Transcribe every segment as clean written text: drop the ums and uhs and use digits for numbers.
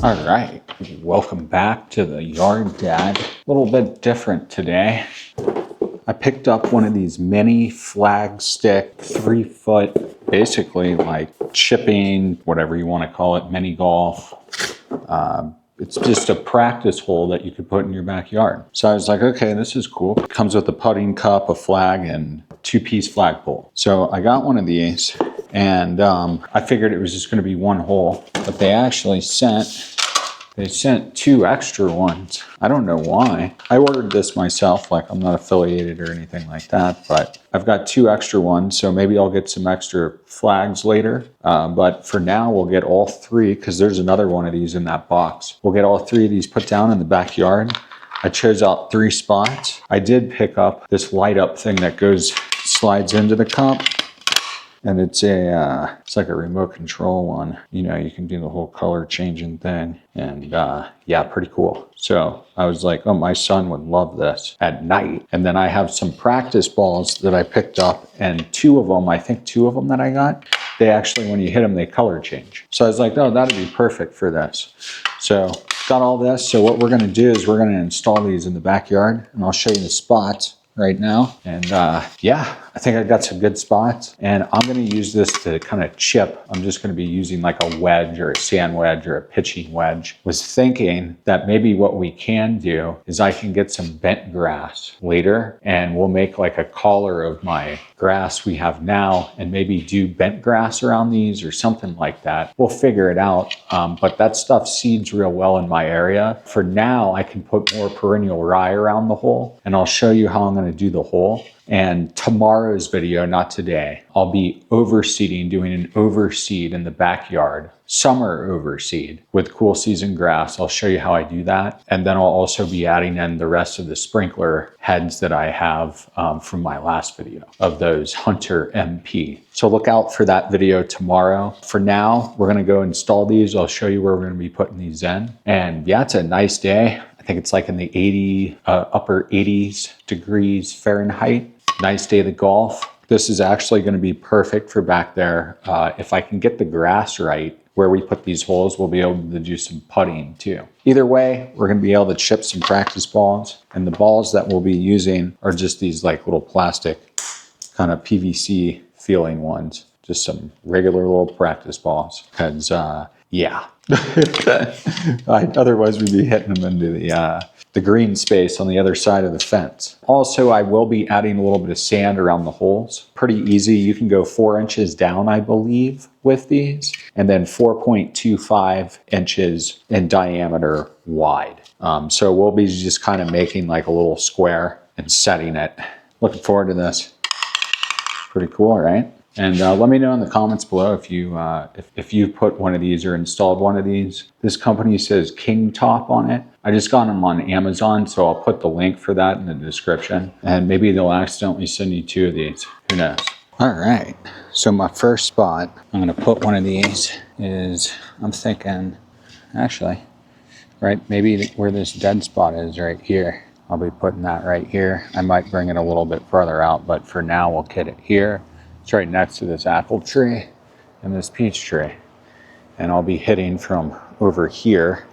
All right, welcome back to the Yard Dad. A little bit different today. I picked up one of these mini flag stick, 3-foot, basically like chipping, whatever you want to call it, mini golf. It's just a practice hole that you could put in your backyard. So I was like, okay, this is cool. It comes with a putting cup, a flag, and 2-piece flagpole. So I got one of these. And I figured it was just going to be one hole, but they actually sent 2 extra ones. I don't know why. I ordered this myself, like I'm not affiliated or anything like that, but I've got 2 extra ones, so maybe I'll get some extra flags later. But for now, we'll get all 3, because there's another one of these in that box. We'll get all 3 of these put down in the backyard. I chose out 3 spots. I did pick up this light up thing that slides into the cup. And it's like a remote control one. You know, you can do the whole color changing thing. And yeah, pretty cool. So I was like, oh, my son would love this at night. And then I have some practice balls that I picked up, and 2 of them, I think 2 of them that I got, they actually, when you hit them, they color change. So I was like, oh, that'd be perfect for this. So got all this. So what we're gonna do is we're gonna install these in the backyard, and I'll show you the spots right now. And yeah, I think I got some good spots, and I'm gonna use this to kind of chip. I'm just gonna be using like a wedge or a sand wedge or a pitching wedge. Was thinking that maybe what we can do is I can get some bent grass later, and we'll make like a collar of my grass we have now, and maybe do bent grass around these or something like that. We'll figure it out, but that stuff seeds real well in my area. For now, I can put more perennial rye around the hole, and I'll show you how I'm gonna do the hole. And tomorrow's video, not today, I'll be overseeding, doing an overseed in the backyard, summer overseed with cool season grass. I'll show you how I do that. And then I'll also be adding in the rest of the sprinkler heads that I have from my last video of those Hunter MP. So look out for that video tomorrow. For now, we're gonna go install these. I'll show you where we're gonna be putting these in. And yeah, it's a nice day. I think it's like in the upper 80s degrees Fahrenheit. Nice day to golf. This is actually going to be perfect for back there. If I can get the grass right where we put these holes, we'll be able to do some putting too. Either way, we're going to be able to chip some practice balls, and the balls that we'll be using are just these like little plastic kind of PVC feeling ones. Just some regular little practice balls, because yeah. Otherwise we'd be hitting them into the green space on the other side of the fence. Also, I will be adding a little bit of sand around the holes. Pretty easy. You can go 4 inches down, I believe, with these, and then 4.25 inches in diameter wide. So we'll be just kind of making like a little square and setting it. Looking forward to this. Pretty cool, right? And let me know in the comments below if you put one of these or installed one of these. This company says KingTop on it. I just got them on Amazon, so I'll put the link for that in the description. And maybe they'll accidentally send you 2 of these. Who knows? All right. So my first spot I'm going to put one of these is, I'm thinking, actually, right, maybe where this dead spot is right here. I'll be putting that right here. I might bring it a little bit further out, but for now we'll kit it here. It's right next to this apple tree and this peach tree. And I'll be hitting from over here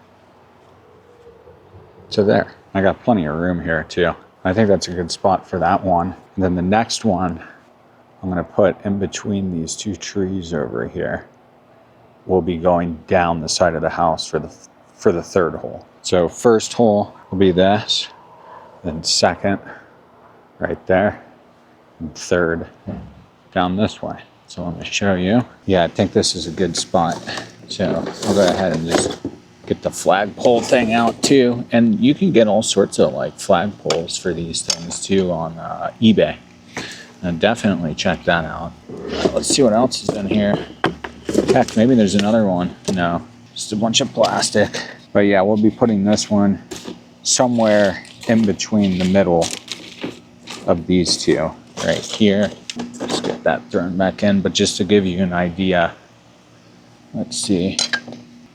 to there. I got plenty of room here too. I think that's a good spot for that one. And then the next one, I'm gonna put in between these 2 trees over here. We'll be going down the side of the house for the 3rd hole. So first hole will be this, then second right there, and 3rd down this way. So let me show you. Yeah, I think this is a good spot. So I'll go ahead and just get the flagpole thing out too. And you can get all sorts of like flagpoles for these things too on eBay. And definitely check that out. Let's see what else is in here. Heck, maybe there's another one. No, just a bunch of plastic. But yeah, we'll be putting this one somewhere in between the middle of these 2 right here. Let's get that thrown back in, but just to give you an idea, let's see,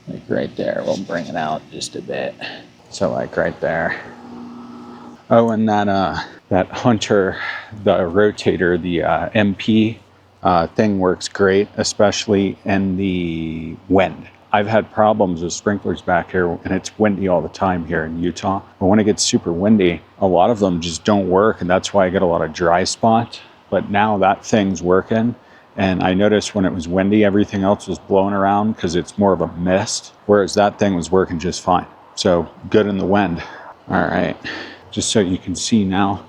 like right there, we'll bring it out just a bit. So like right there. Oh, and that Hunter, the rotator, the MP thing works great, especially in the wind. I've had problems with sprinklers back here, and it's windy all the time here in Utah. But when it gets super windy, a lot of them just don't work, and that's why I get a lot of dry spots. But now that thing's working, and I noticed when it was windy, everything else was blowing around because it's more of a mist, whereas that thing was working just fine. So good in the wind. All right, just so you can see now,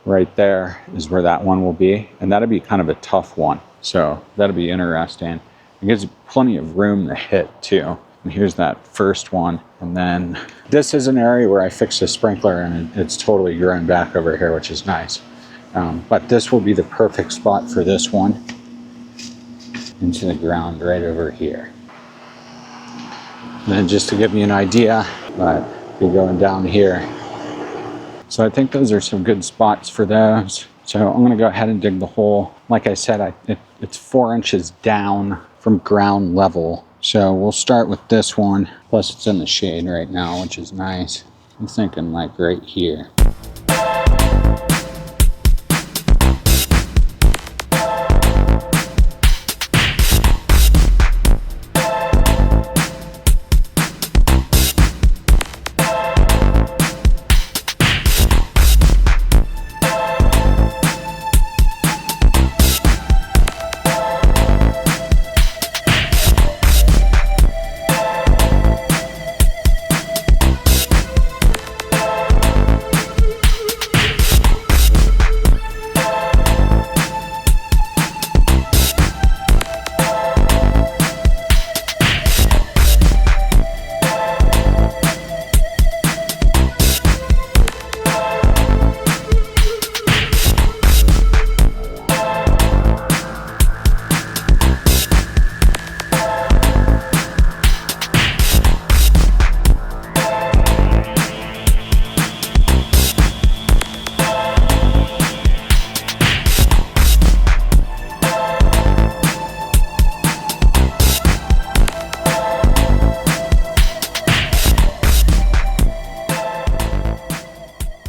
right there is where that one will be, and that'll be kind of a tough one. So that'll be interesting. It gives plenty of room to hit too. And here's that first one. And then this is an area where I fixed a sprinkler, and it's totally grown back over here, which is nice. But this will be the perfect spot for this one, into the ground right over here. And then just to give you an idea, but you're going down here. So I think those are some good spots for those. So I'm gonna go ahead and dig the hole. Like I said, it's 4 inches down from ground level. So we'll start with this one. Plus it's in the shade right now, which is nice. I'm thinking like right here.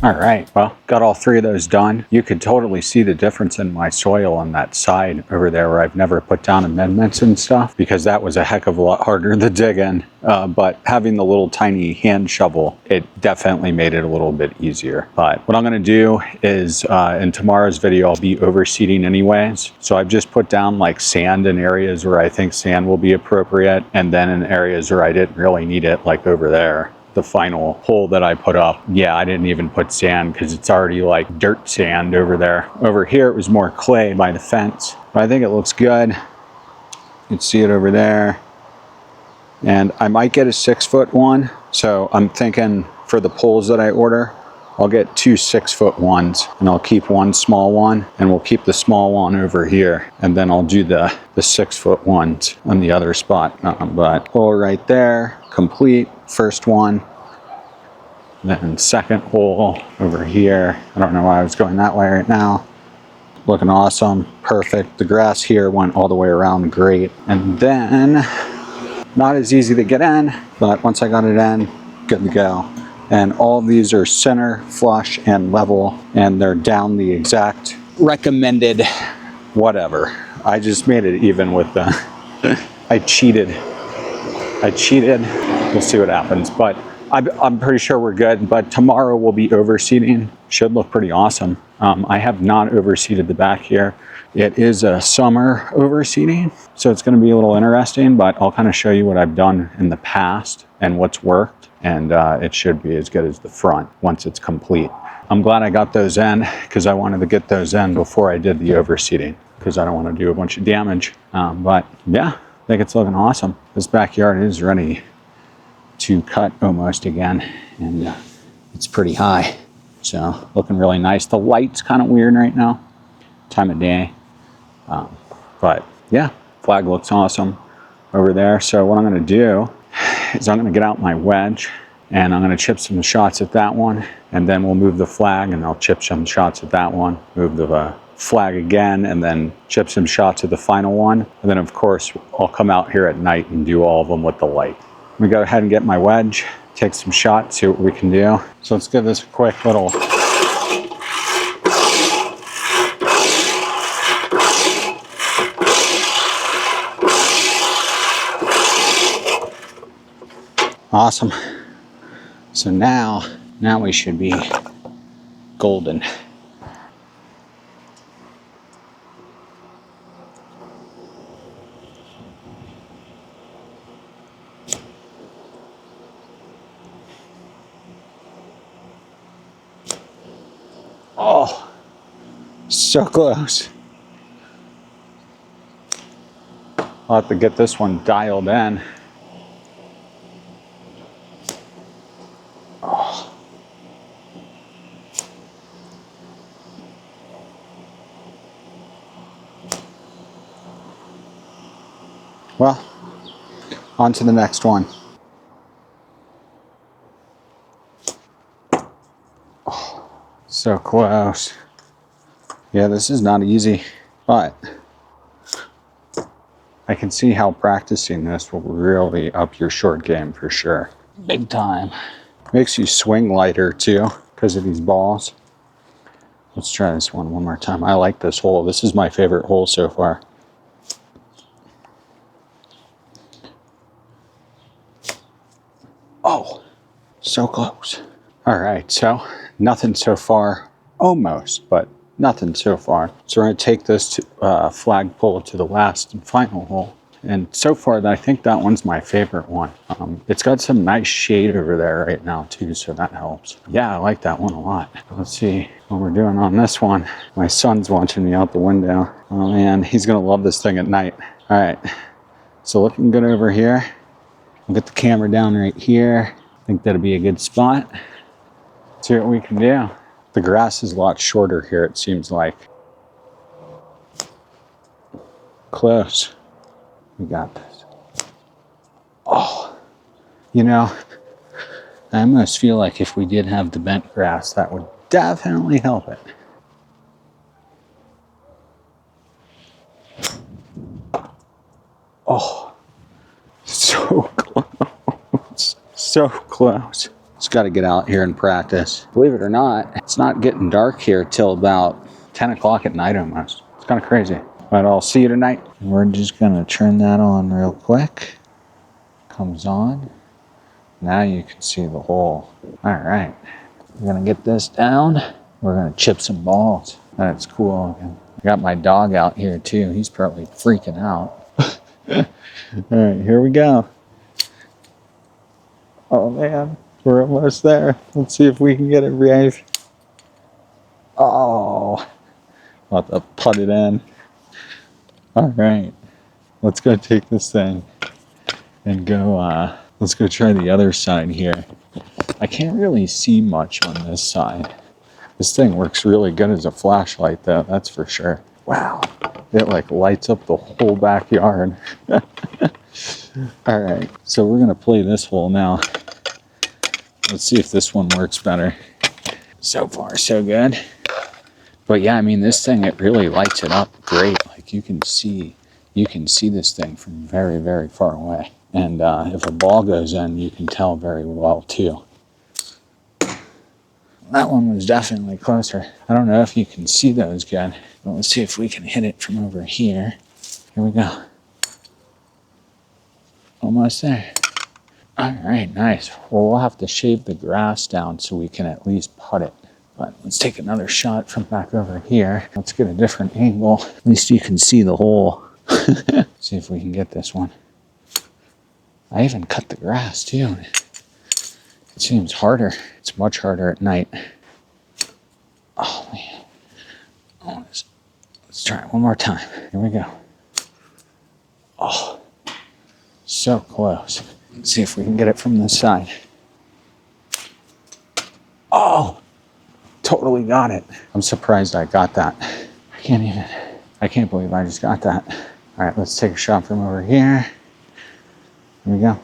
All right, well, got all 3 of those done. You could totally see the difference in my soil on that side over there where I've never put down amendments and stuff, because that was a heck of a lot harder to dig in. But having the little tiny hand shovel, it definitely made it a little bit easier. But what I'm gonna do is, in tomorrow's video, I'll be overseeding anyways. So I've just put down like sand in areas where I think sand will be appropriate, and then in areas where I didn't really need it, like over there. The final hole that I put up, yeah, I didn't even put sand because it's already like dirt sand over there. Over here it was more clay by the fence, but I think it looks good. You can see it over there. And I might get a 6-foot one, so I'm thinking for the poles that I order, I'll get 2 6-foot ones, and I'll keep one small one, and we'll keep the small one over here, and then I'll do the 6-foot ones on the other spot. But hole right there, complete. First one, then second hole over here. I don't know why I was going that way right now. Looking awesome, perfect. The grass here went all the way around great. And then, not as easy to get in, but once I got it in, good to go. And all of these are center, flush, and level, and they're down the exact recommended whatever. I just made it even with the, I cheated. We'll see what happens, but I'm pretty sure we're good. But tomorrow we'll be overseeding. Should look pretty awesome. I have not overseeded the back here. It is a summer overseeding, so it's going to be a little interesting, but I'll kind of show you what I've done in the past and what's worked, and it should be as good as the front once it's complete. I'm glad I got those in because I wanted to get those in before I did the overseeding because I don't want to do a bunch of damage. But yeah, I think it's looking awesome. This backyard is ready to cut almost again, and it's pretty high, so looking really nice. The light's kind of weird right now, time of day, but yeah, flag looks awesome over there. So what I'm going to do is I'm going to get out my wedge, and I'm going to chip some shots at that one, and then we'll move the flag, and I'll chip some shots at that one, move the flag again, and then chip some shots at the final one. And then of course I'll come out here at night and do all of them with the light. Let me go ahead and get my wedge, take some shots, see what we can do. So let's give this a quick little Awesome. So now we should be golden. Oh, so close. I'll have to get this one dialed in. Oh. Well, on to the next one. Oh, so close. Yeah, this is not easy, but I can see how practicing this will really up your short game for sure. Big time. Makes you swing lighter too because of these balls. Let's try this one more time. I like this hole. This is my favorite hole so far. Oh, so close. All right, so nothing so far, almost, but nothing so far. So we're gonna take this to, flagpole to the last and final hole. And so far, I think that one's my favorite one. It's got some nice shade over there right now too, so that helps. Yeah, I like that one a lot. Let's see what we're doing on this one. My son's watching me out the window. Oh man, he's gonna love this thing at night. All right, so looking good over here. I'll get the camera down right here. I think that'll be a good spot. See what we can do. The grass is a lot shorter here, it seems like. Close. We got this. Oh, you know, I almost feel like if we did have the bent grass, that would definitely help it. Oh, so close. So close. Just got to get out here and practice. Believe it or not, it's not getting dark here till about 10 o'clock at night almost. It's kind of crazy. But I'll see you tonight. We're just gonna turn that on real quick. Comes on. Now you can see the hole. All right, we're gonna get this down. We're gonna chip some balls. That's cool. I got my dog out here too. He's probably freaking out. All right, here we go. Oh man, we're almost there. Let's see if we can get it right. Oh, I'll have to put it in. All right, let's go take this thing and go, let's go try the other side here. I can't really see much on this side. This thing works really good as a flashlight though, that's for sure. Wow, it like lights up the whole backyard. All right, so we're gonna play this hole now. Let's see if this one works better. So far, so good. But yeah, I mean, this thing, it really lights it up great. Like you can see this thing from very, very far away. And if a ball goes in, you can tell very well too. That one was definitely closer. I don't know if you can see those good, but let's see if we can hit it from over here. Here we go. Almost there. All right, nice. Well, we'll have to shave the grass down so we can at least putt it. But let's take another shot from back over here. Let's get a different angle. At least you can see the hole. See if we can get this one. I even cut the grass too. It seems harder. It's much harder at night. Oh man. Oh, let's try it one more time. Here we go. Oh, so close. Let's see if we can get it from this side. Oh, totally got it. I'm surprised I got that. I can't believe I just got that. All right, let's take a shot from over here. Here we go.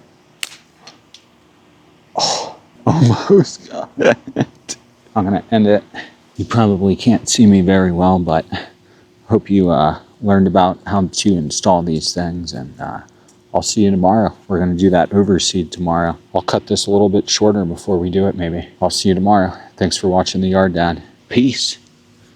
Oh, almost got it. I'm gonna end it. You probably can't see me very well, but hope you learned about how to install these things, and I'll see you tomorrow. We're gonna do that overseed tomorrow. I'll cut this a little bit shorter before we do it maybe. I'll see you tomorrow. Thanks for watching The Yard Dad. Peace.